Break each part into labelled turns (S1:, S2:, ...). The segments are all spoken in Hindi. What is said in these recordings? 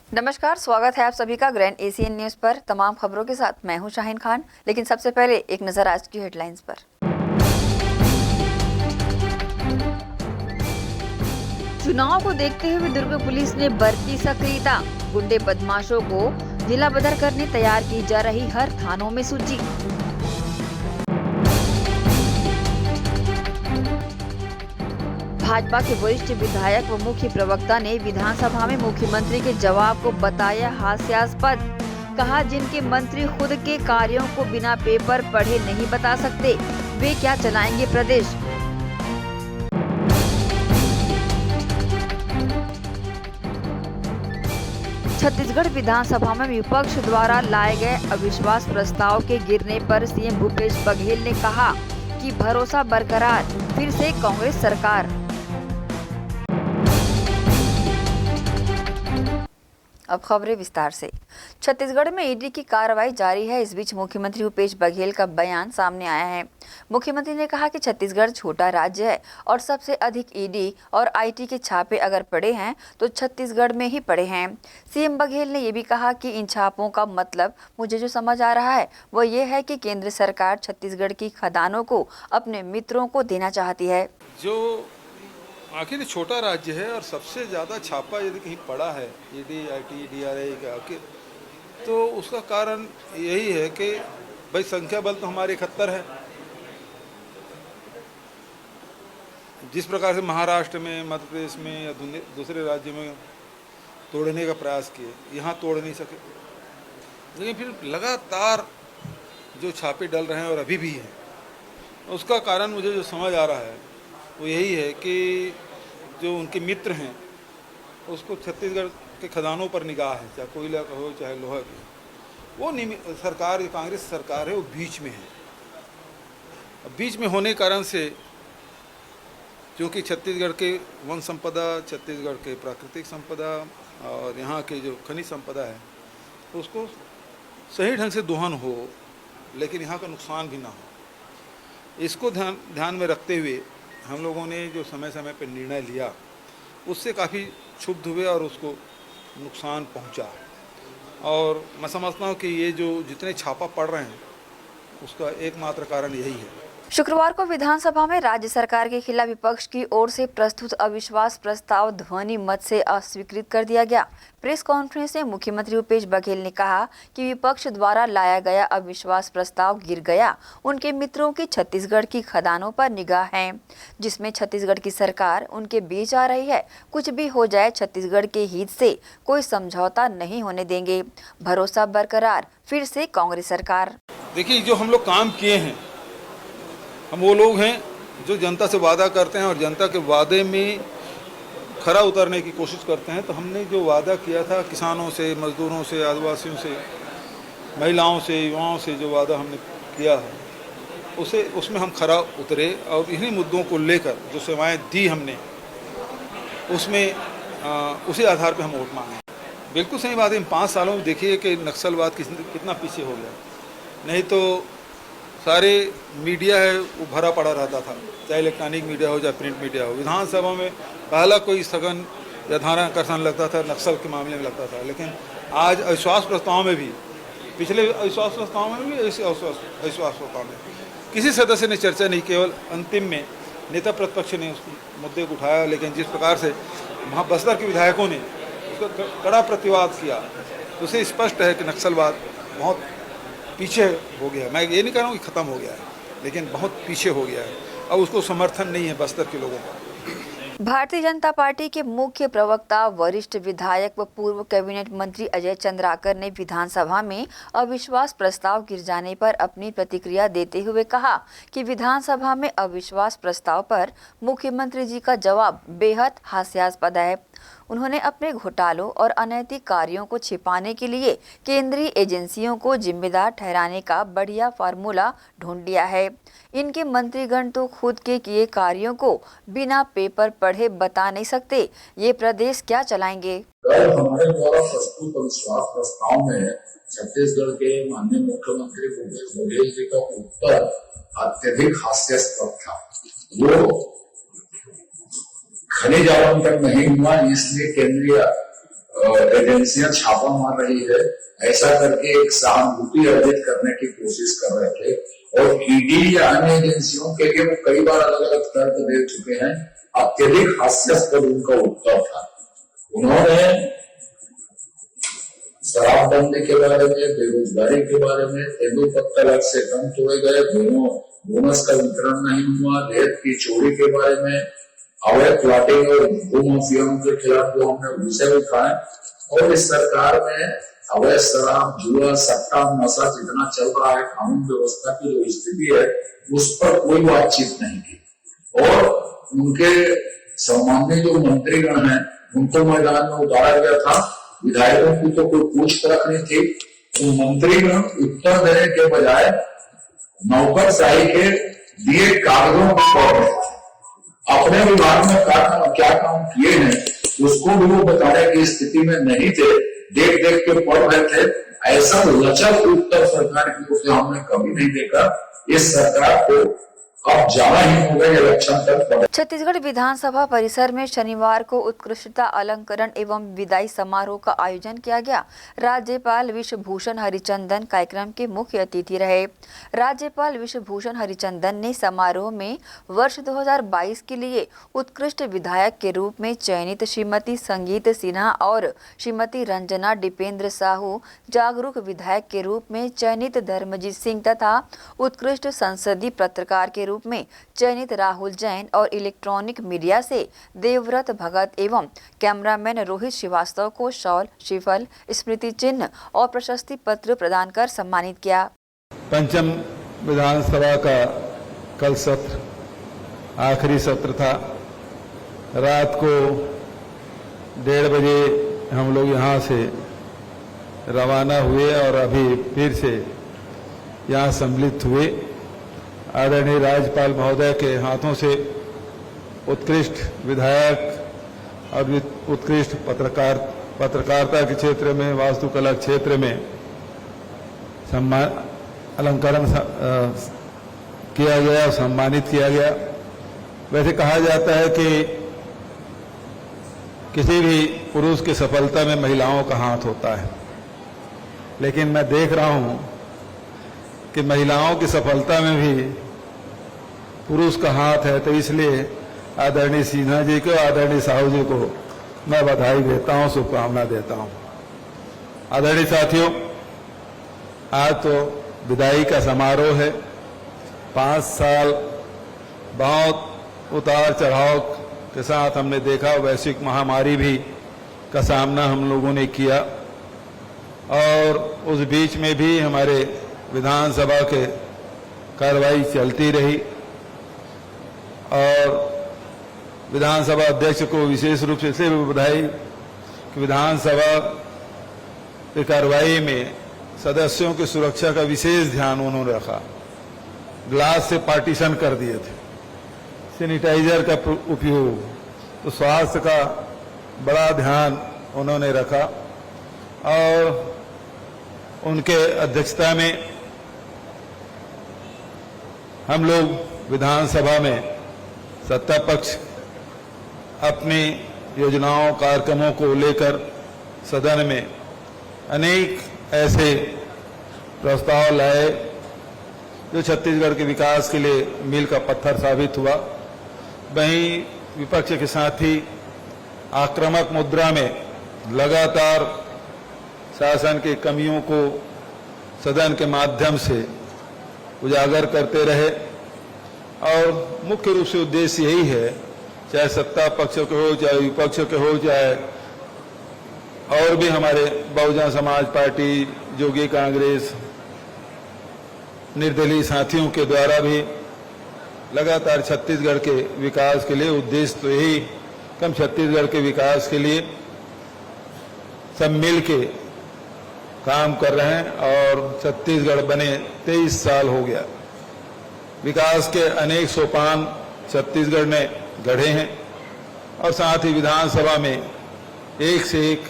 S1: नमस्कार, स्वागत है आप सभी का ग्रैंड एशियन न्यूज पर। तमाम खबरों के साथ मैं हूं शाहीन खान। लेकिन सबसे पहले एक नजर आज की हेडलाइंस पर। चुनाव को देखते हुए दुर्ग पुलिस ने बरती सक्रियता। गुंडे बदमाशों को जिला बदर करने तैयार की जा रही हर थानों में सूची। भाजपा के वरिष्ठ विधायक व मुख्य प्रवक्ता ने विधानसभा में मुख्यमंत्री के जवाब को बताया हास्यास्पद। कहा, जिनके मंत्री खुद के कार्यों को बिना पेपर पढ़े नहीं बता सकते, वे क्या चलाएंगे प्रदेश। छत्तीसगढ़ विधानसभा में विपक्ष द्वारा लाए गए अविश्वास प्रस्ताव के गिरने पर सीएम भूपेश बघेल ने कहा कि भरोसा बरकरार, फिर से कांग्रेस सरकार। अब खबरें विस्तार से। छत्तीसगढ़ में ईडी की कार्रवाई जारी है। इस बीच मुख्यमंत्री भूपेश बघेल का बयान सामने आया है। मुख्यमंत्री ने कहा कि छत्तीसगढ़ छोटा राज्य है और सबसे अधिक ईडी और आईटी के छापे अगर पड़े हैं तो छत्तीसगढ़ में ही पड़े हैं। सीएम बघेल ने ये भी कहा कि इन छापों का मतलब मुझे जो समझ आ रहा है वो ये है कि केंद्र सरकार छत्तीसगढ़ की खदानों को अपने मित्रों को देना चाहती है।
S2: जो आखिर छोटा राज्य है और सबसे ज़्यादा छापा यदि कहीं पड़ा है ईडी, आईटी, डीआरआई का आखिर, तो उसका कारण यही है कि भाई संख्या बल तो हमारे 71 है। जिस प्रकार से महाराष्ट्र में, मध्य प्रदेश में या दूसरे राज्य में तोड़ने का प्रयास किए, यहाँ तोड़ नहीं सके। लेकिन फिर लगातार जो छापे डल रहे हैं और अभी भी हैं, उसका कारण मुझे जो समझ आ रहा है वो यही है कि जो उनके मित्र हैं उसको छत्तीसगढ़ के खदानों पर निगाह है, चाहे कोयला का हो चाहे लोहा का। वो सरकार, जो कांग्रेस सरकार है, वो बीच में है। अब बीच में होने के कारण से क्योंकि छत्तीसगढ़ के वन संपदा, छत्तीसगढ़ के प्राकृतिक संपदा और यहाँ के जो खनिज संपदा है उसको सही ढंग से दोहन हो, लेकिन यहाँ का नुकसान भी ना हो, इसको ध्यान में रखते हुए हम लोगों ने जो समय समय पर निर्णय लिया उससे काफ़ी क्षुब्ध हुए और उसको नुकसान पहुंचा। और मैं समझता हूँ कि ये जो जितने छापा पड़ रहे हैं उसका एकमात्र कारण यही है।
S1: शुक्रवार को विधानसभा में राज्य सरकार के खिलाफ विपक्ष की ओर से प्रस्तुत अविश्वास प्रस्ताव ध्वनि मत से अस्वीकृत कर दिया गया। प्रेस कॉन्फ्रेंस में मुख्यमंत्री भूपेश बघेल ने कहा कि विपक्ष द्वारा लाया गया अविश्वास प्रस्ताव गिर गया। उनके मित्रों की छत्तीसगढ़ की खदानों पर निगाह है, जिसमें छत्तीसगढ़ की सरकार उनके बीच आ रही है। कुछ भी हो जाए, छत्तीसगढ़ के हित से कोई समझौता नहीं होने देंगे। भरोसा बरकरार, फिर से कांग्रेस सरकार।
S2: देखिए, जो हम लोग काम किए हैं, हम वो लोग हैं जो जनता से वादा करते हैं और जनता के वादे में खरा उतरने की कोशिश करते हैं। तो हमने जो वादा किया था किसानों से, मजदूरों से, आदिवासियों से, महिलाओं से, युवाओं से, जो वादा हमने किया है उसमें हम खरा उतरे और इन्हीं मुद्दों को लेकर जो सेवाएं दी हमने उसमें उसी आधार पर हम वोट मांगे। बिल्कुल सही बात है। 5 सालों में देखिए कि नक्सलवाद कितना पीछे हो गया। नहीं तो सारे मीडिया है वो भरा पड़ा रहता था, चाहे इलेक्ट्रॉनिक मीडिया हो चाहे प्रिंट मीडिया हो। विधानसभा में पहला कोई स्थगन या ध्यानाकर्षण लगता था, नक्सल के मामले में लगता था। लेकिन आज अविश्वास प्रस्ताव में भी, पिछले अविश्वास प्रस्ताव में भी, ऐसे अविश्वास प्रस्ताव में किसी सदस्य ने चर्चा नहीं, केवल अंतिम में नेता प्रतिपक्ष ने उस मुद्दे को उठाया। लेकिन जिस प्रकार से वहाँ बस्तर के विधायकों ने उसका कड़ा प्रतिवाद किया, उससे स्पष्ट है कि नक्सलवाद बहुत पीछे हो गया। मैं ये नहीं कह रहा हूँ कि ख़त्म हो गया है, लेकिन बहुत पीछे हो गया है। अब उसको समर्थन नहीं है बस्तर के लोगों का।
S1: भारतीय जनता पार्टी के मुख्य प्रवक्ता, वरिष्ठ विधायक व पूर्व कैबिनेट मंत्री अजय चंद्राकर ने विधानसभा में अविश्वास प्रस्ताव गिर जाने पर अपनी प्रतिक्रिया देते हुए कहा कि विधानसभा में अविश्वास प्रस्ताव पर मुख्यमंत्री जी का जवाब बेहद हास्यास्पद है। उन्होंने अपने घोटालों और अनैतिक कार्यों को छिपाने के लिए केंद्रीय एजेंसियों को जिम्मेदार ठहराने का बढ़िया फार्मूला ढूंढ लिया है। इनके मंत्रीगण तो खुद के किए कार्यों को बिना पेपर पढ़े बता नहीं सकते, ये प्रदेश क्या चलाएंगे।
S3: कल हमारे द्वारा प्रस्तुत अविश्वास प्रस्ताव में छत्तीसगढ़ के माननीय मुख्यमंत्री भूपेश बघेल जी का उत्तर अत्यधिक हास्यास्पद था। वो खनिज आवंटन नहीं हुआ, इसलिए केंद्रीय एजेंसियां छापा मार रही है, ऐसा करके एक सहानुभूति अर्जित करने की कोशिश कर रहे थे। और ईडी या अन्य एजेंसियों के लिए वो कई बार अलग अलग तर्क दे चुके हैं। अत्यधिक हास्यास्पद उनका उत्तर था। उन्होंने शराबबंदी के बारे में, बेरोजगारी के बारे में, तेंदुपत्ता लाख से कम तोड़े गए, दोनों बोनस का वितरण नहीं हुआ, रेत की चोरी के बारे में, अवैध प्लॉटिंग और भूमाफियाओं के खिलाफ जो हमने विषय उठाए, और इस सरकार में अवैध शराब, जुआ, सट्टा, नशा जितना चल रहा है, कानून व्यवस्था की जो स्थिति है, उस पर कोई बातचीत नहीं की। और उनके सम्मानित जो मंत्रीगण हैं, उनको मैदान में उतारा गया था। विधायकों की तो कोई पूछ परख नहीं थी। तो मंत्रीगण उत्तर देने के बजाय नौकरशाही के दिए कागजों को पढ़ रहे थे। अपने विभाग में क्या काम किए हैं उसको भी वो बताने की स्थिति में नहीं थे। देख देख के पढ़ रहे थे। ऐसा लचक उत्तर सरकार की ओर से हमने कभी नहीं देखा। इस सरकार को अब जाना ही होगा इलेक्शन तक।
S1: छत्तीसगढ़ विधानसभा परिसर में शनिवार को उत्कृष्टता अलंकरण एवं विदाई समारोह का आयोजन किया गया। राज्यपाल विश्वभूषण हरिचंदन कार्यक्रम के मुख्य अतिथि रहे। राज्यपाल विश्वभूषण हरिचंदन ने समारोह में वर्ष 2022 के लिए उत्कृष्ट विधायक के रूप में चयनित श्रीमती संगीत सिन्हा और श्रीमती रंजना दीपेंद्र साहू, जागरूक विधायक के रूप में चयनित धर्मजीत सिंह तथा उत्कृष्ट संसदीय पत्रकार के रूप में चयनित राहुल जैन और इलेक्ट्रॉनिक मीडिया से देवव्रत भगत एवं कैमरामैन रोहित श्रीवास्तव को शॉल, श्रीफल, स्मृति चिन्ह और प्रशस्ति पत्र प्रदान कर सम्मानित किया।
S4: पंचम विधानसभा का कल सत्र आखिरी सत्र था। रात को 1:30 बजे हम लोग यहाँ से रवाना हुए और अभी फिर से यहाँ सम्मिलित हुए। आदरणीय राज्यपाल महोदय के हाथों से उत्कृष्ट विधायक और उत्कृष्ट पत्रकारिता के क्षेत्र में, वास्तुकला क्षेत्र में सम्मान अलंकरण किया गया, सम्मानित किया गया। वैसे कहा जाता है कि किसी भी पुरुष की सफलता में महिलाओं का हाथ होता है, लेकिन मैं देख रहा हूं कि महिलाओं की सफलता में भी पुरुष का हाथ है। तो इसलिए आदरणीय सिन्हा जी को, आदरणीय साहू जी को मैं बधाई देता हूं, शुभकामना देता हूं। आदरणीय साथियों, आज तो विदाई का समारोह है। 5 साल बहुत उतार चढ़ाव के साथ हमने देखा, वैश्विक महामारी भी का सामना हम लोगों ने किया और उस बीच में भी हमारे विधानसभा के कार्रवाई चलती रही और विधानसभा अध्यक्ष को विशेष रूप से इसलिए बधाई कि विधानसभा की कार्रवाई में सदस्यों की सुरक्षा का विशेष ध्यान उन्होंने रखा। ग्लास से पार्टीशन कर दिए थे, सैनिटाइजर का उपयोग, तो स्वास्थ्य का बड़ा ध्यान उन्होंने रखा और उनके अध्यक्षता में हम लोग विधानसभा में सत्ता पक्ष अपनी योजनाओं, कार्यक्रमों को लेकर सदन में अनेक ऐसे प्रस्ताव लाए जो छत्तीसगढ़ के विकास के लिए मील का पत्थर साबित हुआ। वहीं विपक्ष के साथ ही आक्रामक मुद्रा में लगातार शासन की कमियों को सदन के माध्यम से उजागर करते रहे और मुख्य रूप से उद्देश्य यही है, चाहे सत्ता पक्ष के हो, चाहे विपक्ष के हो, चाहे और भी हमारे बहुजन समाज पार्टी, जोगी कांग्रेस, निर्दलीय साथियों के द्वारा भी लगातार छत्तीसगढ़ के विकास के लिए उद्देश्य तो यही कम छत्तीसगढ़ के विकास के लिए सब मिल के काम कर रहे हैं और छत्तीसगढ़ बने 23 साल हो गया। विकास के अनेक सोपान छत्तीसगढ़ ने गढ़े हैं और साथ ही विधानसभा में एक से एक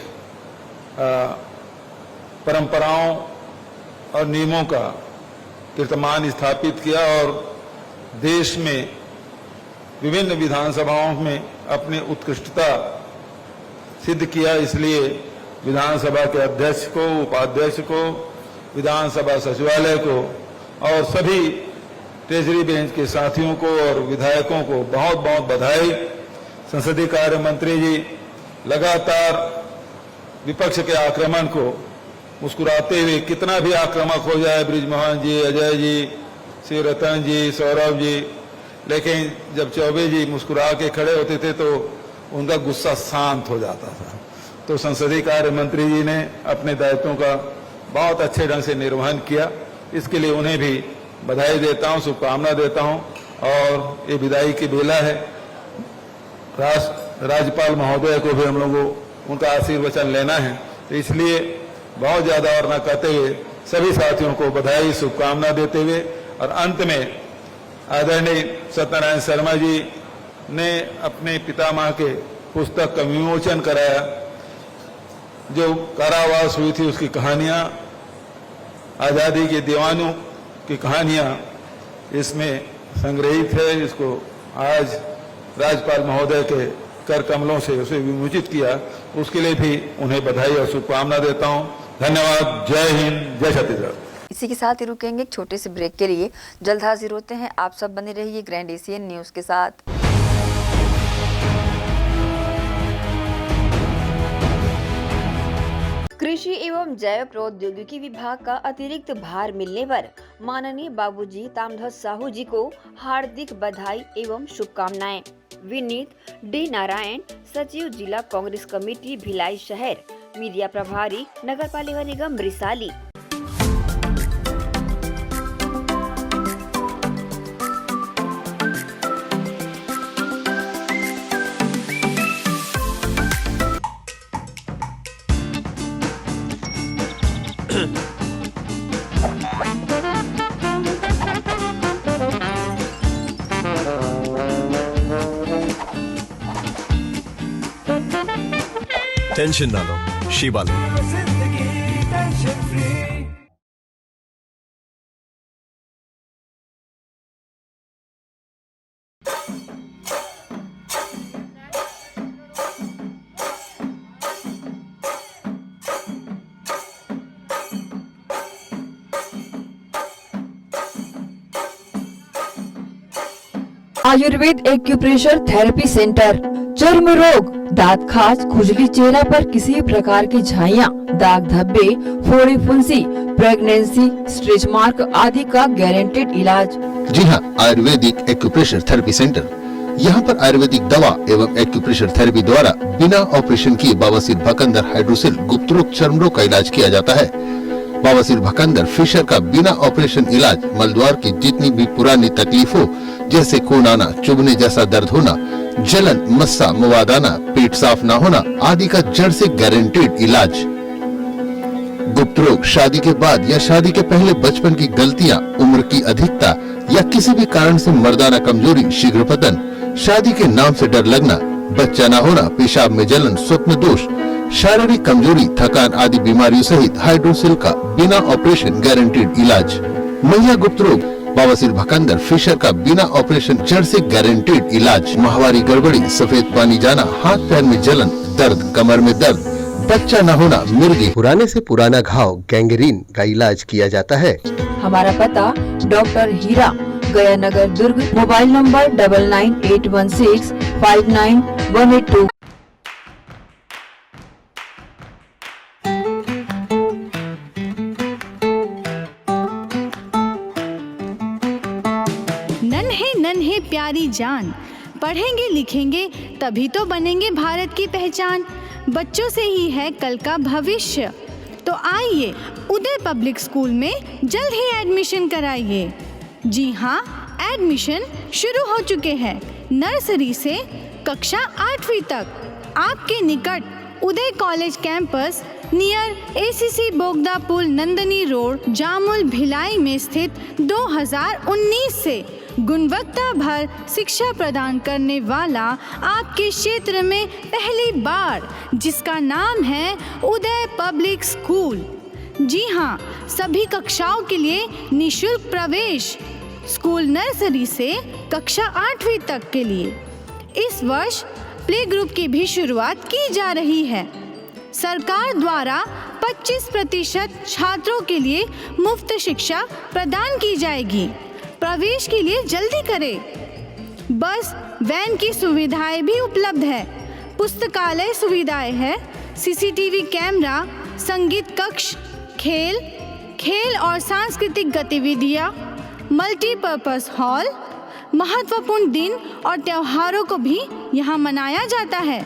S4: परंपराओं और नियमों का कीर्तिमान स्थापित किया और देश में विभिन्न विधानसभाओं में अपनी उत्कृष्टता सिद्ध किया। इसलिए विधानसभा के अध्यक्ष को, उपाध्यक्ष को, विधानसभा सचिवालय को और सभी ट्रेजरी बेंच के साथियों को और विधायकों को बहुत बहुत बधाई। संसदीय कार्य मंत्री जी लगातार विपक्ष के आक्रमण को मुस्कुराते हुए, कितना भी आक्रामक हो जाए, बृजमोहन जी, अजय जी, शिवरतन जी, सौरभ जी, लेकिन जब चौबे जी मुस्कुरा के खड़े होते थे तो उनका गुस्सा शांत हो जाता था। तो संसदीय कार्य मंत्री जी ने अपने दायित्वों का बहुत अच्छे ढंग से निर्वहन किया, इसके लिए उन्हें भी बधाई देता हूं, शुभकामना देता हूं। और ये विदाई की बेला है, राज्यपाल महोदय को भी हम लोगों को उनका आशीर्वचन लेना है, तो इसलिए बहुत ज्यादा और न कहते हुए सभी साथियों को बधाई, शुभकामना देते हुए और अंत में आदरणीय सत्यनारायण शर्मा जी ने अपने पितामह के पुस्तक का विमोचन कराया, जो कारावास हुई थी उसकी कहानियां, आजादी के दीवानों की कहानियां इसमें संग्रहित है। इसको आज राज्यपाल महोदय के कर कमलों से उसे विमोचित किया, उसके लिए भी उन्हें बधाई और शुभकामना देता हूं। धन्यवाद। जय हिंद, जय छत्तीसगढ़।
S1: इसी के साथ ही रुकेंगे एक छोटे से ब्रेक के लिए। जल्द हाजिर होते हैं, आप सब बने रहिए ग्रैंड एशियन न्यूज के साथ। कृषि एवं जैव प्रौद्योगिकी विभाग का अतिरिक्त भार मिलने पर माननीय बाबूजी तामध्वज साहू जी को हार्दिक बधाई एवं शुभकामनाएं। विनीत डी नारायण, सचिव जिला कांग्रेस कमेटी भिलाई शहर, मीडिया प्रभारी नगर पालिका निगम रिसाली।
S5: टेंशन ना लो, शिवा लो।
S6: Ayurveda acupressure therapy centre. चर्म रोग, दांत खाज, खुजली, चेहरा पर किसी भी प्रकार की झाइयाँ, दाग धब्बे, फोड़ी फुंसी, प्रेगनेंसी, स्ट्रेच मार्क आदि का गारंटेड इलाज।
S7: जी हाँ, आयुर्वेदिक एक्यूप्रेशर थेरेपी सेंटर। यहाँ पर आयुर्वेदिक दवा एवं एक्यूप्रेशर थेरेपी द्वारा बिना ऑपरेशन किए बवासीर, भकंदर, हाइड्रोसिल, गुप्त रोग, चर्म रोग का इलाज किया जाता है। बवासीर, भकंदर, फिशर का बिना ऑपरेशन इलाज, मलद्वार की जितनी भी पुरानी तकलीफ हो, जैसे खून आना, चुभने जैसा दर्द होना, जलन, मस्सा, मुवादाना, पेट साफ न होना आदि का जड़ से गारंटेड इलाज। गुप्त रोग, शादी के बाद या शादी के पहले बचपन की गलतियां, उम्र की अधिकता या किसी भी कारण से मर्दाना कमजोरी, शीघ्र पतन, शादी के नाम से डर लगना, बच्चा न होना, पेशाब में जलन, स्वप्न दोष, शारीरिक कमजोरी, थकान आदि बीमारियों सहित हाइड्रोसिल का बिना ऑपरेशन गारंटेड इलाज। महिला गुप्त रोग, बवासीर, भकंदर, फिशर का बिना ऑपरेशन जड़ से गारंटेड इलाज। माहवारी गड़बड़ी, सफेद पानी जाना, हाथ पैर में जलन, दर्द, कमर में दर्द, बच्चा न होना, मिर्गी, पुराने से पुराना घाव, गैंग्रीन का इलाज किया जाता है।
S6: हमारा पता डॉक्टर हीरा, गया नगर, दुर्ग। Mobile number 9981659182।
S8: नन्हे नन्हे प्यारी जान, पढ़ेंगे लिखेंगे तभी तो बनेंगे भारत की पहचान। बच्चों से ही है कल का भविष्य, तो आइए उदय पब्लिक स्कूल में जल्द ही एडमिशन कराइए। जी हाँ, एडमिशन शुरू हो चुके हैं। नर्सरी से कक्षा 8वीं तक आपके निकट Uday college campus near ACC Bogda पुल, नंदनी रोड, जामुल, भिलाई में स्थित 2019 से गुणवत्ता भर शिक्षा प्रदान करने वाला आपके क्षेत्र में पहली बार, जिसका नाम है उदय पब्लिक स्कूल। जी हाँ, सभी कक्षाओं के लिए निःशुल्क प्रवेश। स्कूल नर्सरी से कक्षा 8वीं तक के लिए इस वर्ष प्ले ग्रुप की भी शुरुआत की जा रही है। सरकार द्वारा 25% छात्रों के लिए मुफ्त शिक्षा प्रदान की जाएगी। प्रवेश के लिए जल्दी करें। बस वैन की सुविधाएं भी उपलब्ध है। पुस्तकालय सुविधाएं है, सीसीटीवी कैमरा, संगीत कक्ष, खेल और सांस्कृतिक गतिविधियां, मल्टीपर्पस हॉल, महत्वपूर्ण दिन और त्योहारों को भी यहाँ मनाया जाता है।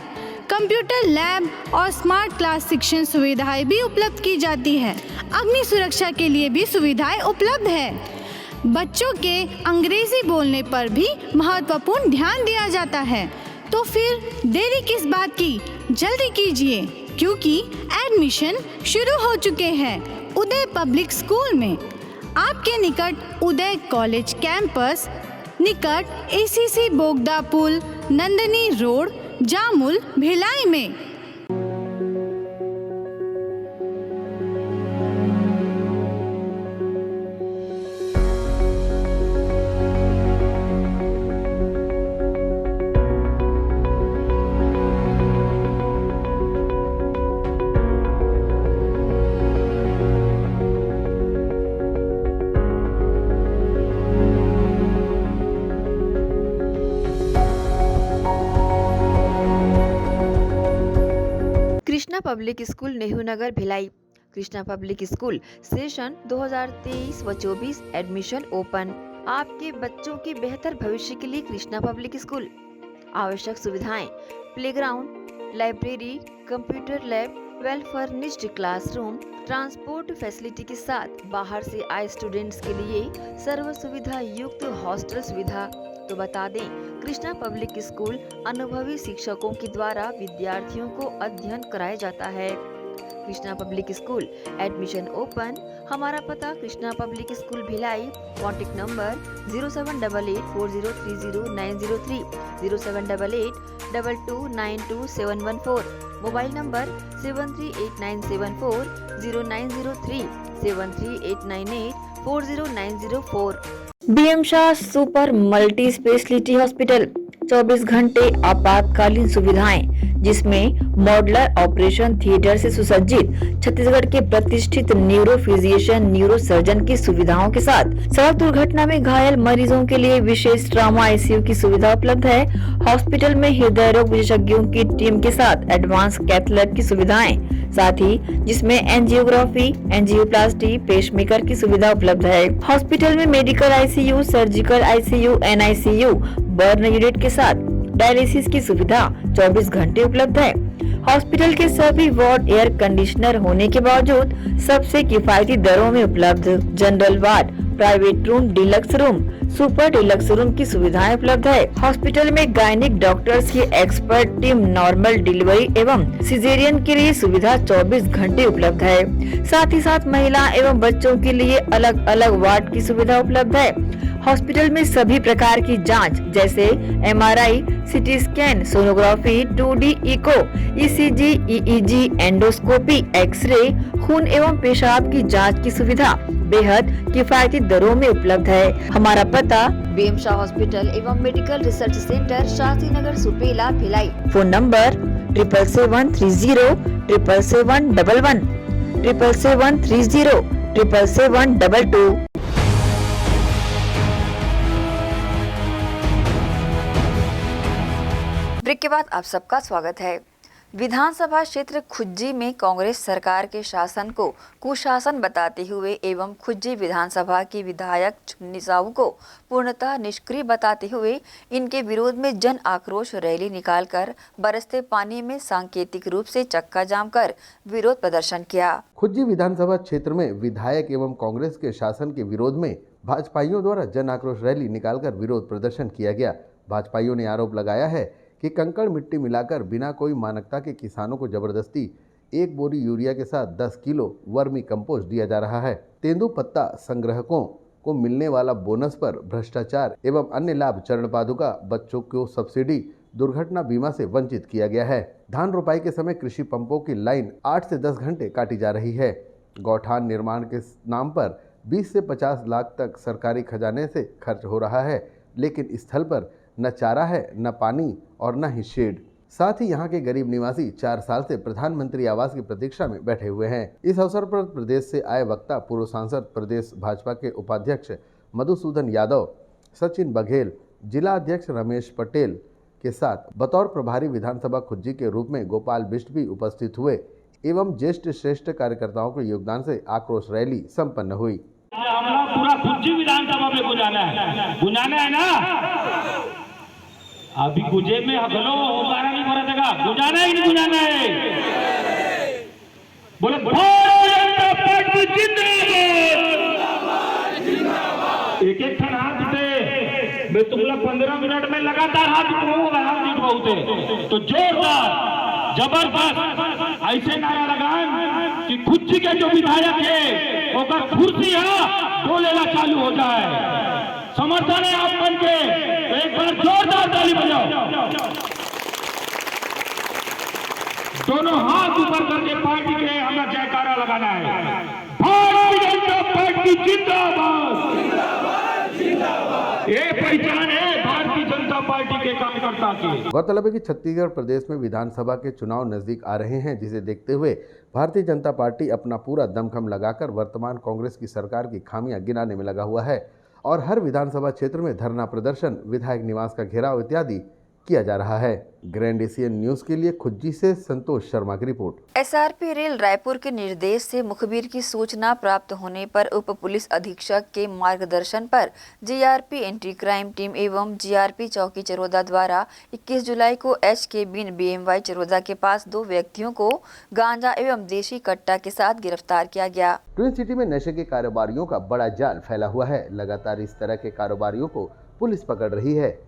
S8: कंप्यूटर लैब और स्मार्ट क्लास शिक्षण सुविधाएं भी उपलब्ध की जाती है। अग्नि सुरक्षा के लिए भी सुविधाएं उपलब्ध है। बच्चों के अंग्रेजी बोलने पर भी महत्वपूर्ण ध्यान दिया जाता है। तो फिर देरी किस बात की, जल्दी कीजिए क्योंकि एडमिशन शुरू हो चुके हैं उदय पब्लिक स्कूल में। आपके निकट उदय कॉलेज कैंपस, निकट एसीसी बोगदा पुल, नंदनी रोड, जामुल, भिलाई में।
S1: Krishna public school Nehru Nagar Bhilai. Krishna public school session 2023 व 24 एडमिशन ओपन। आपके बच्चों के बेहतर भविष्य के लिए कृष्णा पब्लिक स्कूल। आवश्यक सुविधाएं: playground, library, computer lab, well furnished classroom, transport facility के साथ बाहर से आए स्टूडेंट्स के लिए सर्व सुविधा युक्त हॉस्टल सुविधा। तो बता दें, कृष्णा पब्लिक स्कूल अनुभवी शिक्षकों के द्वारा विद्यार्थियों को अध्ययन कराया जाता है। Krishna public School admission open. हमारा पता Krishna public School Bhilai. Contact number 0788403090 078822922714। Mobile number 7389740903 7389840904।
S6: BM Shah Super Multi Speciality Hospital 24 घंटे आपातकालीन सुविधाएं, जिसमें मॉडुलर ऑपरेशन थिएटर से सुसज्जित छत्तीसगढ़ के प्रतिष्ठित न्यूरो फिजिशियन, न्यूरो सर्जन की सुविधाओं के साथ सड़क दुर्घटना में घायल मरीजों के लिए विशेष ट्रॉमा आईसीयू की सुविधा उपलब्ध है। हॉस्पिटल में हृदय रोग विशेषज्ञों की टीम के साथ एडवांस कैथ लैब की सुविधाएं, साथ ही जिसमें एंजियोग्राफी, एंजियोप्लास्टी, पेसमेकर की सुविधा उपलब्ध है। हॉस्पिटल में medical ICU, surgical ICU, NICU, burn unit के साथ डायलिसिस की सुविधा 24 घंटे उपलब्ध है। हॉस्पिटल के सभी वार्ड एयर कंडीशनर होने के बावजूद सबसे किफायती दरों में उपलब्ध। General ward, private room, deluxe room, super deluxe room की सुविधाएं उपलब्ध है। हॉस्पिटल में गायनिक डॉक्टर्स की एक्सपर्ट टीम नॉर्मल डिलीवरी एवं सिजेरियन के लिए सुविधा 24 घंटे उपलब्ध है। साथ ही साथ महिला एवं बच्चों के लिए अलग अलग वार्ड की सुविधा उपलब्ध है। हॉस्पिटल में सभी प्रकार की जांच जैसे MRI, CT scan, sonography, 2D echo, ECG, EEG, endoscopy, xray, खून एवं पेशाब की जांच की सुविधा बेहद किफायती दरों में उपलब्ध है। हमारा पता
S1: बीएम शाह हॉस्पिटल एवं medical research centre, Shastri Nagar, Supela, Bhilai.
S6: Phone number 7773077711 7773077722।
S1: Break के बाद आप सबका स्वागत है। विधानसभा क्षेत्र खुज्जी में कांग्रेस सरकार के शासन को कुशासन बताते हुए एवं खुज्जी विधानसभा की विधायक चुन्नी साहू को पूर्णतः निष्क्रिय बताते हुए इनके विरोध में जन आक्रोश रैली निकालकर बरसते पानी में सांकेतिक रूप से चक्का जाम कर विरोध प्रदर्शन किया।
S7: खुज्जी विधानसभा क्षेत्र में विधायक एवं कांग्रेस के शासन के विरोध में भाजपाइयों द्वारा जन आक्रोश रैली निकालकर विरोध प्रदर्शन किया गया। भाजपाइयों ने आरोप लगाया है कि कंकड़ मिट्टी मिलाकर बिना कोई मानकता के किसानों को जबरदस्ती 1 बोरी यूरिया के साथ 10 किलो वर्मी कंपोस्ट दिया जा रहा है। तेंदुपत्ता संग्राहकों को मिलने वाला बोनस पर भ्रष्टाचार एवं अन्य लाभ, चरण पादुका, बच्चों को सब्सिडी, दुर्घटना बीमा से वंचित किया गया है। धान रोपाई के समय कृषि पंपों की लाइन 8 से 10 घंटे काटी जा रही है। गौठान निर्माण के नाम पर 20 से 50 लाख तक सरकारी खजाने से खर्च हो रहा है, लेकिन स्थल पर न चारा है, न पानी और न ही शेड। साथ ही यहाँ के गरीब निवासी 4 साल से प्रधानमंत्री आवास की प्रतीक्षा में बैठे हुए हैं। इस अवसर पर प्रदेश से आए वक्ता पूर्व सांसद प्रदेश भाजपा के उपाध्यक्ष मधुसूदन यादव, सचिन बघेल, जिला अध्यक्ष रमेश पटेल के साथ बतौर प्रभारी विधानसभा खुज्जी के रूप में गोपाल बिष्ट भी उपस्थित हुए एवं ज्येष्ठ श्रेष्ठ कार्यकर्ताओं के योगदान से आक्रोश रैली संपन्न हुई।
S9: हमला पूरा खुज्जी विधानसभा में गुंजाना है ना। अभी गुजे में हगलो होकारा नहीं भरा देगा, गुंजाना ही नहीं गुंजाना है। बोले एक एक ठन हाथ उठे, मैं तुम लोग 15 मिनट में लगातार हाथ उठाऊंगा तो जोरदार जबरदस्त ऐसे नारा लगाएं कि खुज्जी के जो विधायक है होकर कुर्सी बोलेला चालू हो जाए। समर्थन है आप बन के एक बार जोरदार ताली बजाओ। दोनों हाथ ऊपर करके पार्टी के हमें जयकारा लगाना है। भारतीय जनता पार्टी जिंदाबाद, ये पहचान है भारतीय जनता पार्टी के कार्यकर्ता की।
S7: गौरतलब है कि छत्तीसगढ़ प्रदेश में विधानसभा के चुनाव नजदीक आ रहे हैं, जिसे देखते हुए भारतीय जनता पार्टी अपना पूरा दमखम लगाकर वर्तमान कांग्रेस की सरकार की खामियां गिनाने में लगा हुआ है और हर विधानसभा क्षेत्र में धरना प्रदर्शन, विधायक निवास का घेराव इत्यादि किया जा रहा है। ग्रैंड एशियन न्यूज के लिए खुज्जी से संतोष शर्मा की रिपोर्ट।
S1: एसआरपी रेल रायपुर के निर्देश से मुखबिर की सूचना प्राप्त होने पर उप पुलिस अधीक्षक के मार्गदर्शन पर जीआरपी एंटी क्राइम टीम एवं जीआरपी चौकी चरोदा द्वारा 21 जुलाई को एचके बिन बीएमवाई चरोदा के पास 2 व्यक्तियों को गांजा एवं देशी कट्टा के साथ गिरफ्तार किया गया।
S7: ट्विन सिटी में नशे के कारोबारियों का बड़ा जाल फैला हुआ है। लगातार इस तरह के कारोबारियों को पुलिस पकड़ रही है।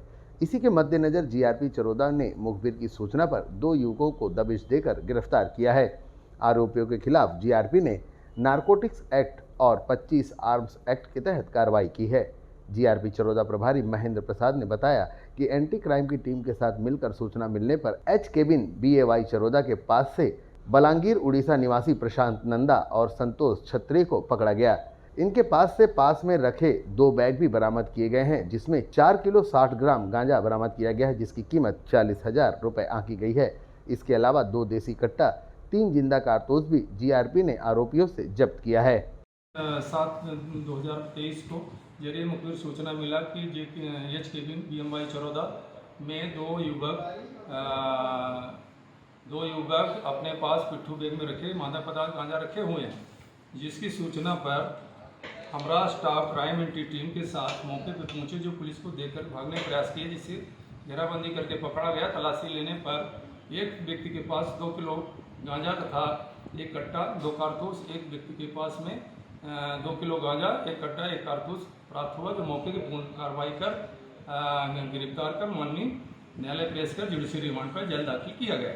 S7: इसी के मद्देनजर जीआरपी चरोदा ने मुखबिर की सूचना पर 2 युवकों को दबिश देकर गिरफ्तार किया है। आरोपियों के खिलाफ जीआरपी ने नारकोटिक्स एक्ट और 25 आर्म्स एक्ट के तहत कार्रवाई की है। जीआरपी चरोदा प्रभारी महेंद्र प्रसाद ने बताया कि एंटी क्राइम की टीम के साथ मिलकर सूचना मिलने पर एच केबिन बीएवाई चरोदा के पास से बलांगीर उड़ीसा निवासी प्रशांत नंदा और संतोष छत्री को पकड़ा गया। इनके पास में रखे 2 बैग भी बरामद किए गए हैं, जिसमें 4 किलो 60 ग्राम गांजा बरामद किया गया है, जिसकी कीमत 40,000 रुपए आंकी गई है। इसके अलावा 2 देसी कट्टा, 3 जिंदा कारतूस भी जीआरपी ने आरोपियों से जब्त किया है।
S10: 7/2023 को जरिए मुखबिर सूचना मिला कि एच केबिन बीएमवाई चरोदा में 2 युवक अपने पास पिट्ठू बैग में रखे मादक पदार्थ गांजा रखे हुए हैं, जिसकी सूचना पर हमारा स्टाफ क्राइम एंटी टीम के साथ मौके पर पहुंचे, जो पुलिस को देखकर भागने का प्रयास किए, जिससे घेराबंदी करके पकड़ा गया। तलाशी लेने पर एक व्यक्ति के पास 2 किलो गांजा तथा 1 कट्टा, 2 कारतूस, एक व्यक्ति के पास में 2 किलो गांजा, 1 कट्टा, 1 कारतूस प्राप्त हुआ, जो मौके की पूर्ण कार्रवाई कर गिरफ्तार कर माननीय न्यायालय पेश कर जुडिशियल रिमांड पर जेल दाखिल किया गया।